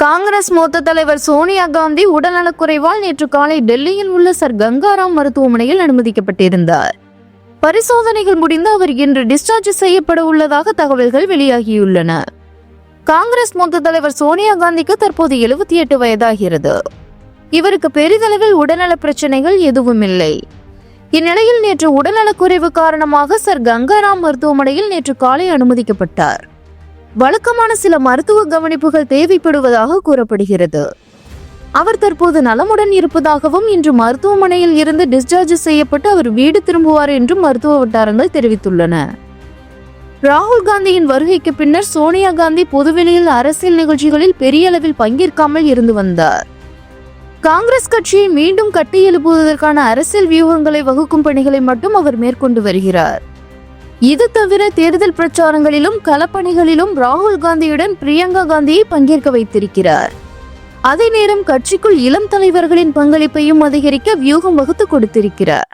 காங்கிரஸ் மூத்த தலைவர் சோனியா காந்தி உடல்நலக்குறைவால் நேற்று காலை டெல்லியில் உள்ள சர் கங்காராம் மருத்துவமனையில் அனுமதிக்கப்பட்டிருந்தார். பரிசோதனைகள் முடிந்து அவர் இன்று டிஸ்சார்ஜ் செய்யப்பட உள்ளதாக தகவல்கள் வெளியாகியுள்ளன. காங்கிரஸ் மூத்த தலைவர் சோனியா காந்திக்கு தற்போது 78 வயதாகிறது. இவருக்கு பெரிதளவில் உடல்நல பிரச்சனைகள் எதுவும் இல்லை. இந்நிலையில் நேற்று உடல்நலக்குறைவு காரணமாக சர் கங்காராம் மருத்துவமனையில் நேற்று காலை அனுமதிக்கப்பட்டார். வழக்கமான சில மருத்துவ கவனிப்புகள் தேவைப்படுவதாக கூறப்படுகிறது. அவர் தற்போது நலமுடன் இருப்பதாகவும் இன்று மருத்துவமனையில் இருந்து டிஸ்சார்ஜ் செய்யப்பட்டு அவர் வீடு திரும்புவார் என்றும் மருத்துவ வட்டாரங்கள் தெரிவித்துள்ளன. ராகுல் காந்தியின் வருகைக்கு பின்னர் சோனியா காந்தி பொதுவெளியில் அரசியல் நிகழ்ச்சிகளில் பெரிய அளவில் பங்கேற்காமல் இருந்து வந்தார். காங்கிரஸ் கட்சியை மீண்டும் கட்டியெழுப்புவதற்கான அரசியல் வியூகங்களை வகுக்கும் பணிகளை மட்டும் அவர் மேற்கொண்டு வருகிறார். இது தவிர தேர்தல் பிரச்சாரங்களிலும் களப்பணிகளிலும் ராகுல் காந்தியுடன் பிரியங்கா காந்தியை பங்கேற்க வைத்திருக்கிறார். அதே நேரம் கட்சிக்குள் இளம் தலைவர்களின் பங்களிப்பையும் அதிகரிக்க வியூகம் வகுத்து கொடுத்திருக்கிறார்.